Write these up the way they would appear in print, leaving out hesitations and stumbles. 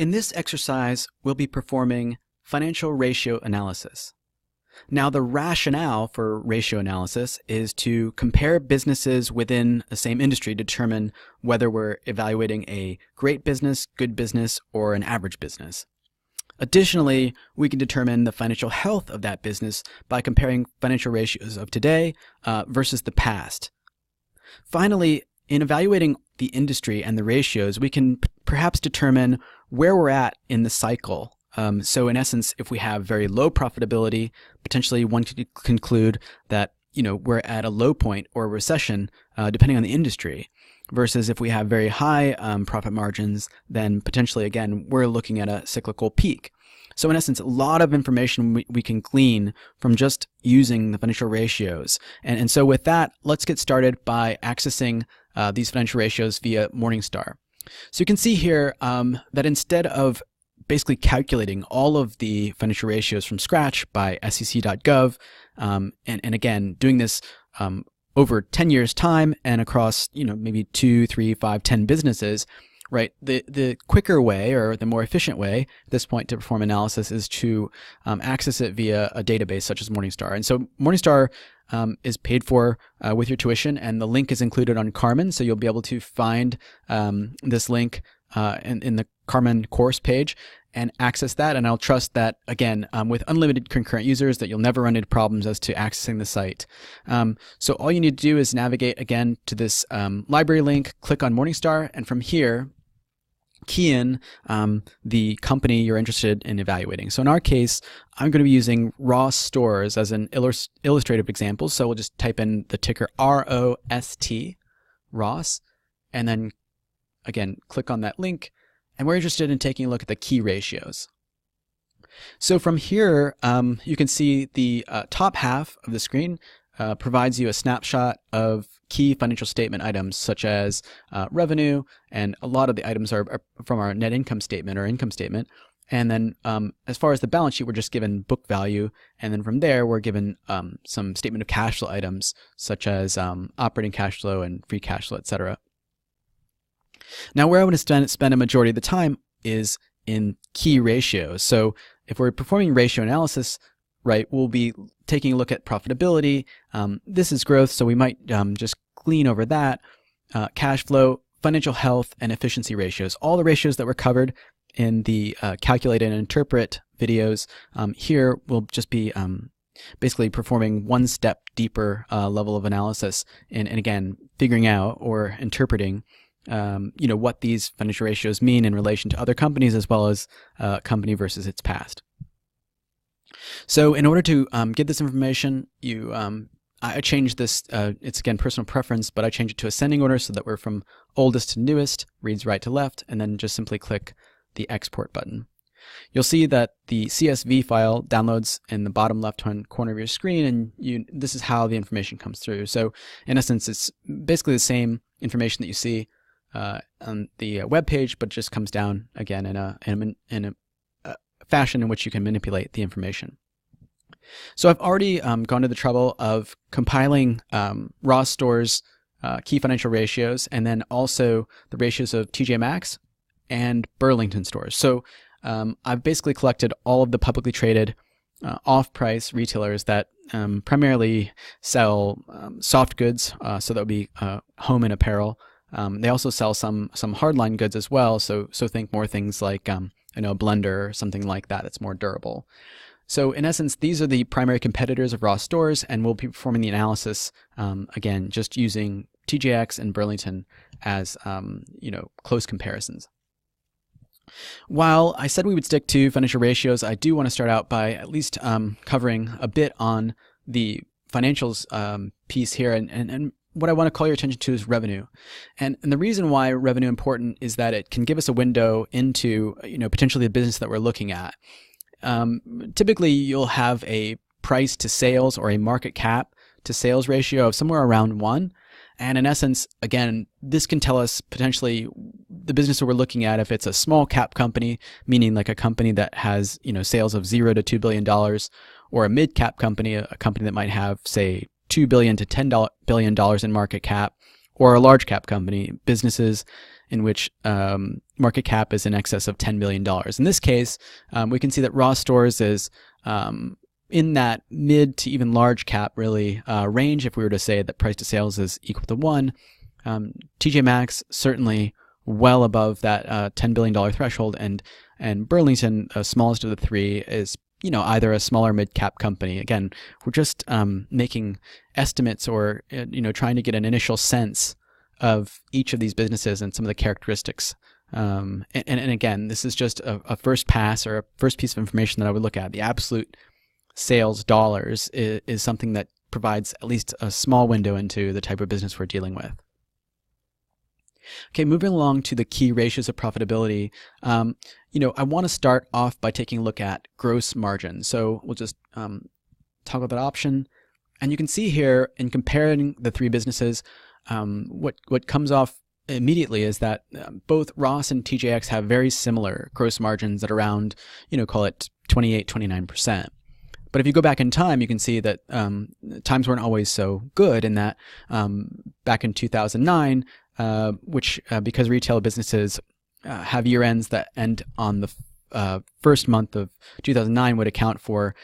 In this exercise, we'll be performing financial ratio analysis. Now, the rationale for ratio analysis is to compare businesses within the same industry to determine whether we're evaluating a great business, good business, or an average business. Additionally, we can determine the financial health of that business by comparing financial ratios of today versus the past. Finally, in evaluating the industry and the ratios, we can perhaps determine where we're at in the cycle. So in essence, if we have very low profitability, potentially one could conclude that we're at a low point or a recession, depending on the industry. Versus if we have very high profit margins, then potentially again we're looking at a cyclical peak. So in essence, a lot of information we can glean from just using the financial ratios. And so with that, let's get started by accessing these financial ratios via Morningstar. So you can see here that instead of basically calculating all of the financial ratios from scratch by sec.gov, and again, doing this over 10 years time and across, maybe 2, 3, 5, 10 businesses, right? The quicker way or the more efficient way at this point to perform analysis is to access it via a database such as Morningstar. And so Morningstar is paid for with your tuition, and the link is included on Carmen, so you'll be able to find this link in the Carmen course page and access that. And I'll trust that, again, with unlimited concurrent users, that you'll never run into problems as to accessing the site. So all you need to do is navigate again to this library link, click on Morningstar, and from here, key in the company you're interested in evaluating. So in our case, I'm going to be using Ross Stores as an illustrative example. So we'll just type in the ticker ROST, Ross, and then again, click on that link. And we're interested in taking a look at the key ratios. So from here, you can see the top half of the screen provides you a snapshot of key financial statement items such as revenue, and a lot of the items are from our net income statement or income statement. And then as far as the balance sheet, we're just given book value, and then from there we're given some statement of cash flow items such as operating cash flow and free cash flow, etc. Now, where I want to spend a majority of the time is in key ratios. So if we're performing ratio analysis, right, we'll be taking a look at profitability. This is growth, so we might just glean over that. Cash flow, financial health, and efficiency ratios. All the ratios that were covered in the calculate and interpret videos here will just be basically performing one step deeper level of analysis and again, figuring out or interpreting what these financial ratios mean in relation to other companies as well as company versus its past. So in order to get this information, I changed this, it's again personal preference, but I changed it to ascending order so that we're from oldest to newest, reads right to left, and then just simply click the export button. You'll see that the CSV file downloads in the bottom left-hand corner of your screen, and this is how the information comes through. So in essence, it's basically the same information that you see on the web page, but just comes down again in a fashion in which you can manipulate the information. So I've already gone to the trouble of compiling Ross Stores' key financial ratios, and then also the ratios of TJ Maxx and Burlington Stores. So I've basically collected all of the publicly traded off-price retailers that primarily sell soft goods, so that would be home and apparel. They also sell some hardline goods as well, so think more things like a blender or something like that that's more durable. So in essence, these are the primary competitors of Ross Stores, and we'll be performing the analysis again just using TJX and Burlington as close comparisons. While I said we would stick to financial ratios, I do want to start out by at least covering a bit on the financials piece here, and what I want to call your attention to is revenue. And the reason why revenue is important is that it can give us a window into potentially the business that we're looking at. Typically, you'll have a price to sales or a market cap to sales ratio of somewhere around 1. And in essence, again, this can tell us potentially the business that we're looking at, if it's a small cap company, meaning like a company that has sales of $0 to $2 billion, or a mid cap company, a company that might have, say, $2 billion to $10 billion in market cap, or a large cap company, businesses in which market cap is in excess of $10 billion. In this case, we can see that Ross Stores is in that mid to even large cap really range. If we were to say that price to sales is equal to 1, TJ Maxx certainly well above that $10 billion threshold, and Burlington, smallest of the three, is either a smaller mid-cap company. Again, we're just making estimates or trying to get an initial sense of each of these businesses and some of the characteristics. And again, this is just a first pass or a first piece of information that I would look at. The absolute sales dollars is something that provides at least a small window into the type of business we're dealing with. Okay, moving along to the key ratios of profitability, I want to start off by taking a look at gross margin. So we'll just toggle that option, and you can see here in comparing the three businesses, what comes off immediately is that both Ross and TJX have very similar gross margins at around, call it 28, 29%. But if you go back in time, you can see that times weren't always so good, in that back in 2009, which because retail businesses have year ends that end on the first month of 2009 would account for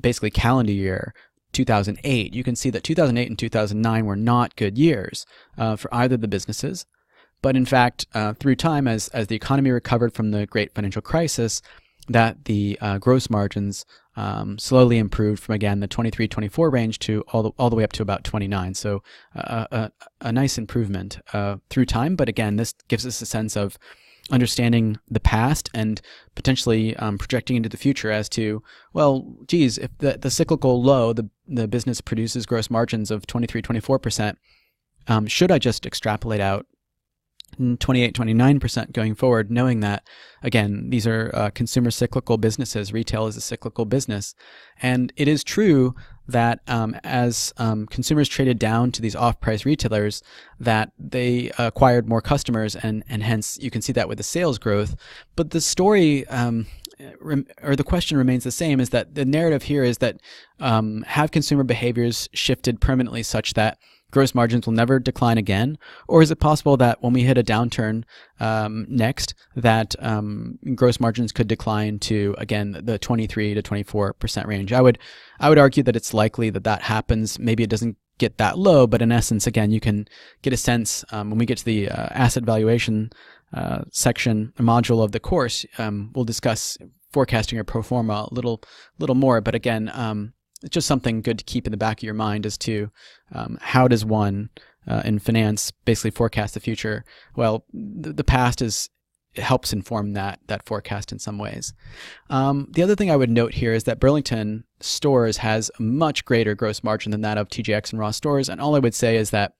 basically calendar year 2008. You can see that 2008 and 2009 were not good years for either of the businesses. But in fact, through time, as the economy recovered from the great financial crisis, that the gross margins slowly improved from, again, the 23, 24 range to all the way up to about 29. So a nice improvement through time. But again, this gives us a sense of understanding the past and potentially projecting into the future as to, well, geez, if the cyclical low, the business produces gross margins of 23, 24%, should I just extrapolate out 28, 29% going forward, knowing that, again, these are consumer cyclical businesses. Retail is a cyclical business. And it is true that as consumers traded down to these off-price retailers, that they acquired more customers, and hence you can see that with the sales growth. But the story or the question remains the same, is that the narrative here is that have consumer behaviors shifted permanently such that gross margins will never decline again? Or is it possible that when we hit a downturn next, that gross margins could decline to, again, the 23 to 24% range? I would argue that it's likely that happens. Maybe it doesn't get that low, but in essence, again, you can get a sense when we get to the asset valuation section, a module of the course. We'll discuss forecasting or pro forma a little more, but again, it's just something good to keep in the back of your mind as to how does one in finance basically forecast the future. Well, the past helps inform that forecast in some ways. The other thing I would note here is that Burlington Stores has a much greater gross margin than that of TJX and Ross Stores, and all I would say is that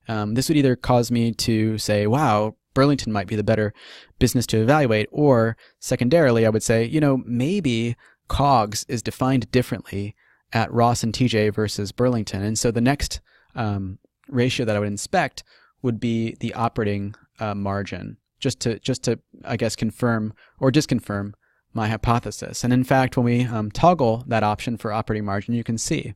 this would either cause me to say, wow, Burlington might be the better business to evaluate, or secondarily, I would say, maybe COGS is defined differently at Ross and TJ versus Burlington. And so the next ratio that I would inspect would be the operating margin, just to I guess confirm or disconfirm my hypothesis. And in fact, when we toggle that option for operating margin, you can see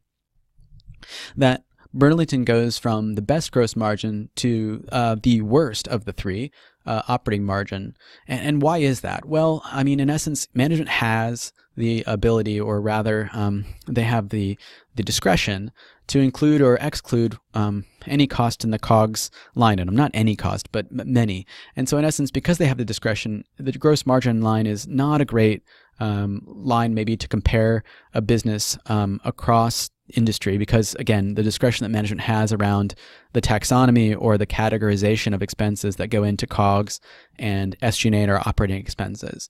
that Burlington goes from the best gross margin to the worst of the three, operating margin. And why is that? Well, I mean, in essence, management has the ability, or rather, they have the discretion to include or exclude any cost in the COGS line item. Not any cost, but many. And so in essence, because they have the discretion, the gross margin line is not a great line maybe to compare a business across industry, because again, the discretion that management has around the taxonomy or the categorization of expenses that go into COGS and SG&A or operating expenses.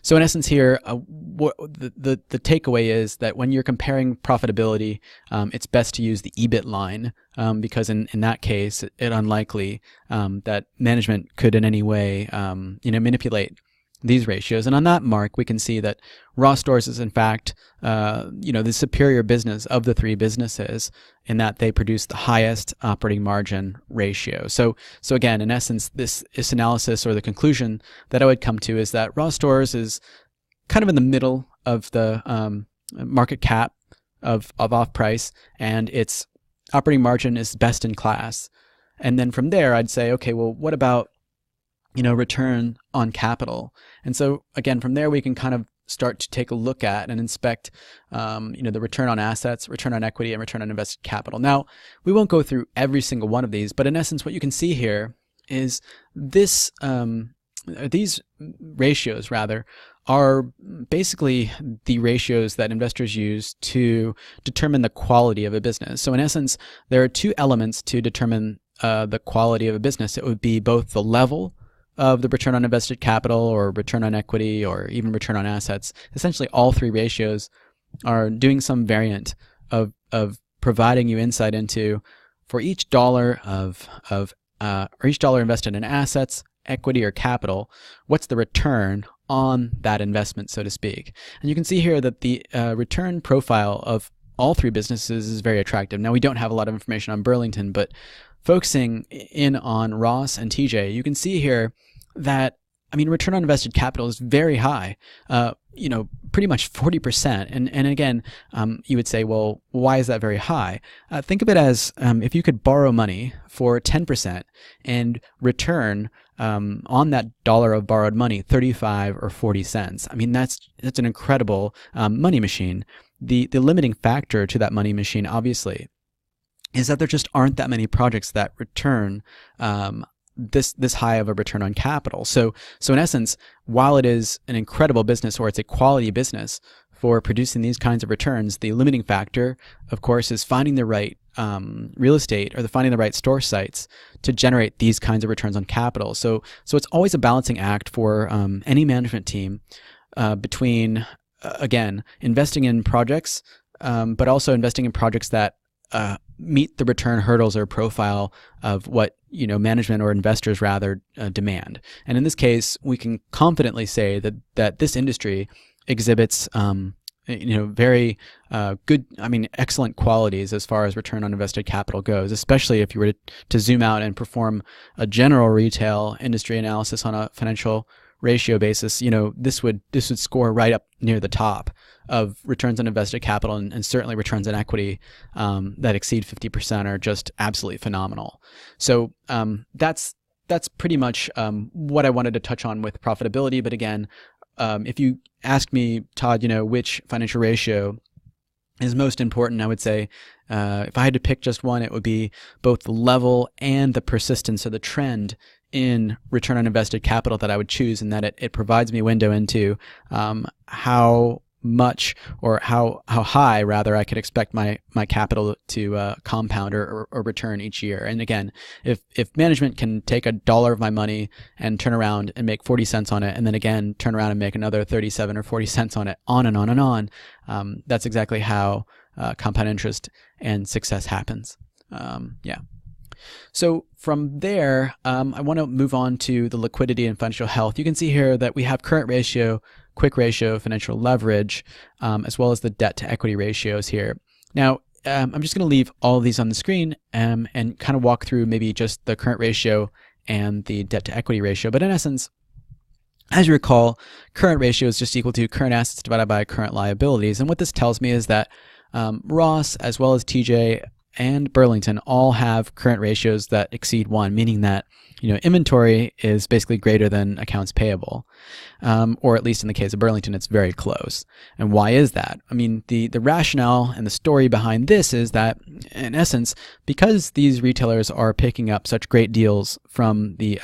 So in essence here, the takeaway is that when you're comparing profitability, it's best to use the EBIT line because in that case, it's unlikely that management could in any way manipulate these ratios. And on that mark, we can see that Ross Stores is in fact the superior business of the three businesses, in that they produce the highest operating margin ratio. So again, in essence, this analysis, or the conclusion that I would come to, is that Ross Stores is kind of in the middle of the market cap of off-price, and its operating margin is best in class. And then from there, I'd say, okay, well, what about return on capital. And so again, from there we can kind of start to take a look at and inspect, the return on assets, return on equity, and return on invested capital. Now, we won't go through every single one of these, but in essence, what you can see here is this, these ratios rather are basically the ratios that investors use to determine the quality of a business. So in essence, there are two elements to determine the quality of a business. It would be both the level of the return on invested capital or return on equity or even return on assets. Essentially, all three ratios are doing some variant of providing you insight into, for each dollar or each dollar invested in assets, equity, or capital, what's the return on that investment, so to speak. And you can see here that the return profile of all three businesses is very attractive. Now, we don't have a lot of information on Burlington, but focusing in on Ross and TJ, you can see here that, return on invested capital is very high, pretty much 40%. And again, you would say, well, why is that very high? Think of it as if you could borrow money for 10% and return on that dollar of borrowed money 35 or 40 cents. That's an incredible money machine. The limiting factor to that money machine, obviously, is that there just aren't that many projects that return this high of a return on capital. So in essence, while it is an incredible business, or it's a quality business for producing these kinds of returns, the limiting factor, of course, is finding the right real estate or finding the right store sites to generate these kinds of returns on capital. So it's always a balancing act for any management team between, again, investing in projects, but also investing in projects that meet the return hurdles or profile of what management or investors rather demand. And in this case, we can confidently say that this industry exhibits very good, excellent qualities as far as return on invested capital goes, especially if you were to zoom out and perform a general retail industry analysis on a financial ratio basis. This would score right up near the top of returns on invested capital, and certainly returns on equity that exceed 50% are just absolutely phenomenal. So that's pretty much what I wanted to touch on with profitability. But again, if you ask me, Todd, which financial ratio is most important, I would say if I had to pick just one, it would be both the level and the persistence or the trend in return on invested capital that I would choose, and that it provides me a window into how much or how high rather I could expect my capital to compound or return each year. And again, if management can take $1 of my money and turn around and make 40 cents on it, and then again turn around and make another 37 or 40 cents on it, on and on and on, that's exactly how compound interest and success happens. So from there, I want to move on to the liquidity and financial health. You can see here that we have current ratio, quick ratio, financial leverage, as well as the debt to equity ratios here. Now, I'm just going to leave all of these on the screen and kind of walk through maybe just the current ratio and the debt to equity ratio. But in essence, as you recall, current ratio is just equal to current assets divided by current liabilities. And what this tells me is that Ross, as well as TJ and Burlington, all have current ratios that exceed 1, meaning that inventory is basically greater than accounts payable, or at least in the case of Burlington, it's very close. And why is that? The rationale and the story behind this is that, in essence, because these retailers are picking up such great deals from the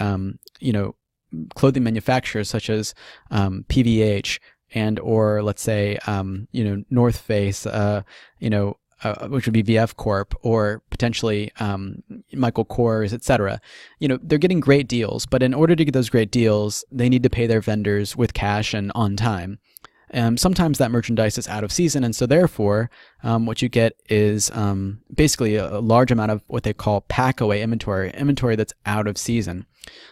clothing manufacturers such as PVH and or let's say North Face, which would be VF Corp, or potentially Michael Kors, etc. They're getting great deals, but in order to get those great deals, they need to pay their vendors with cash and on time. Sometimes that merchandise is out of season, and so therefore, what you get is basically a large amount of what they call pack-away inventory that's out of season.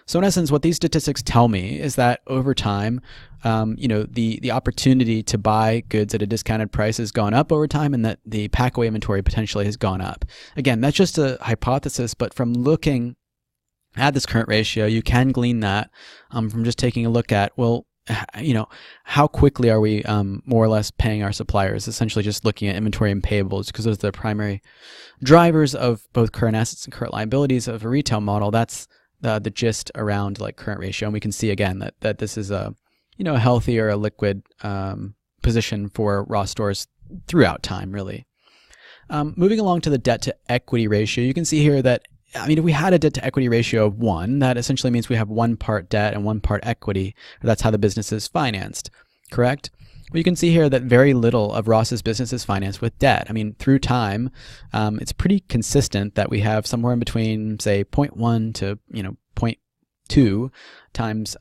So in essence, what these statistics tell me is that over time, the opportunity to buy goods at a discounted price has gone up over time, and that the pack-away inventory potentially has gone up. Again, that's just a hypothesis, but from looking at this current ratio, you can glean that from just taking a look at, well, how quickly are we more or less paying our suppliers? Essentially just looking at inventory and payables, because those are the primary drivers of both current assets and current liabilities of a retail model. That's the gist around like current ratio, and we can see again that this is a a healthy or a liquid position for Ross stores throughout time, really. Moving along to the debt to equity ratio, you can see here that, if we had a debt to equity ratio of 1, that essentially means we have 1 part debt and 1 part equity. That's how the business is financed, correct? Well, you can see here that very little of Ross's business is financed with debt. Through time, it's pretty consistent that we have somewhere in between, say, 0.1 to 0.2 times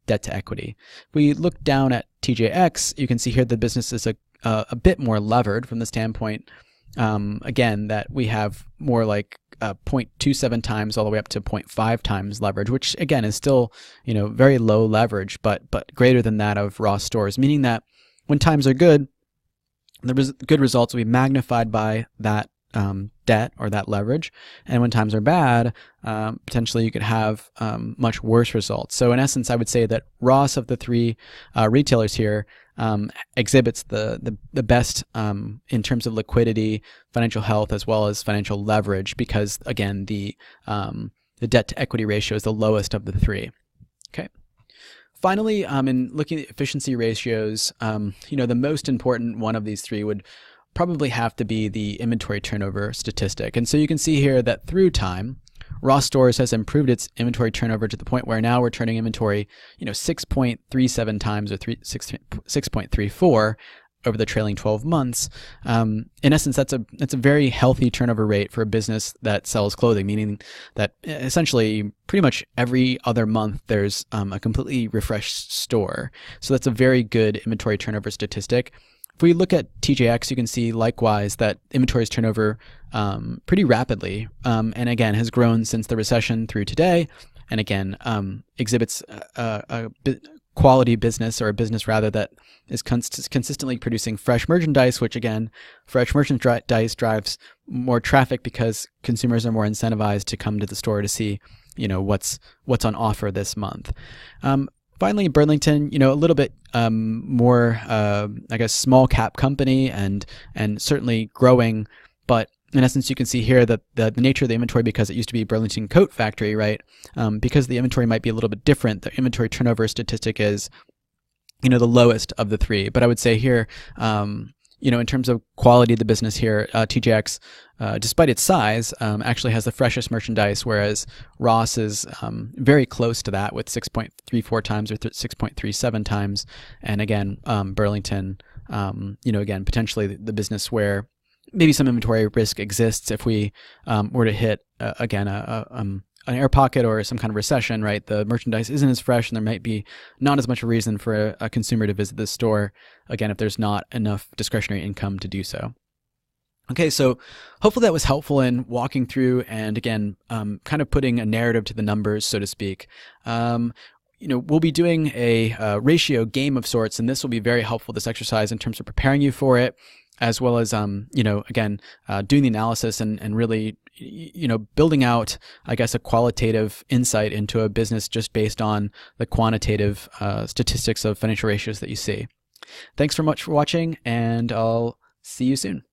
debt to equity. If we look down at TJX, you can see here the business is a bit more levered from the standpoint, again, that we have more like 0.27 times all the way up to 0.5 times leverage, which again is still very low leverage, but greater than that of Ross stores, meaning that when times are good, the good results will be magnified by that debt or that leverage, and when times are bad, potentially you could have much worse results. So in essence, I would say that Ross, of the 3 retailers here, exhibits the best in terms of liquidity, financial health, as well as financial leverage, because again the debt to equity ratio is the lowest of the 3. Okay. Finally, in looking at efficiency ratios, the most important one of these 3 would probably have to be the inventory turnover statistic. And so you can see here that through time, Ross Stores has improved its inventory turnover to the point where now we're turning inventory, 6.37 times or 6.34 over the trailing 12 months. In essence, that's a very healthy turnover rate for a business that sells clothing, meaning that essentially pretty much every other month there's a completely refreshed store. So that's a very good inventory turnover statistic. If we look at TJX, you can see likewise that inventories turnover pretty rapidly, and again has grown since the recession through today, and again exhibits a quality business, or a business rather, that is consistently producing fresh merchandise, which again, fresh merchandise drives more traffic because consumers are more incentivized to come to the store to see what's on offer this month. Finally, Burlington, a little bit more, small cap company and certainly growing. But in essence, you can see here that the nature of the inventory, because it used to be Burlington Coat Factory, right? Because the inventory might be a little bit different, the inventory turnover statistic is, the lowest of the 3. But I would say here, in terms of quality of the business here, TJX, despite its size, actually has the freshest merchandise, whereas Ross is very close to that with 6.34 times or 6.37 times. And again, Burlington, again, potentially the business where maybe some inventory risk exists if we were to hit, again, an air pocket or some kind of recession, right? The merchandise isn't as fresh and there might be not as much a reason for a consumer to visit the store, again, if there's not enough discretionary income to do so. Okay, so hopefully that was helpful in walking through and again, kind of putting a narrative to the numbers, so to speak. We'll be doing a ratio game of sorts, and this will be very helpful, this exercise, in terms of preparing you for it, as well as, again, doing the analysis and really, building out, a qualitative insight into a business just based on the quantitative statistics of financial ratios that you see. Thanks so much for watching, and I'll see you soon.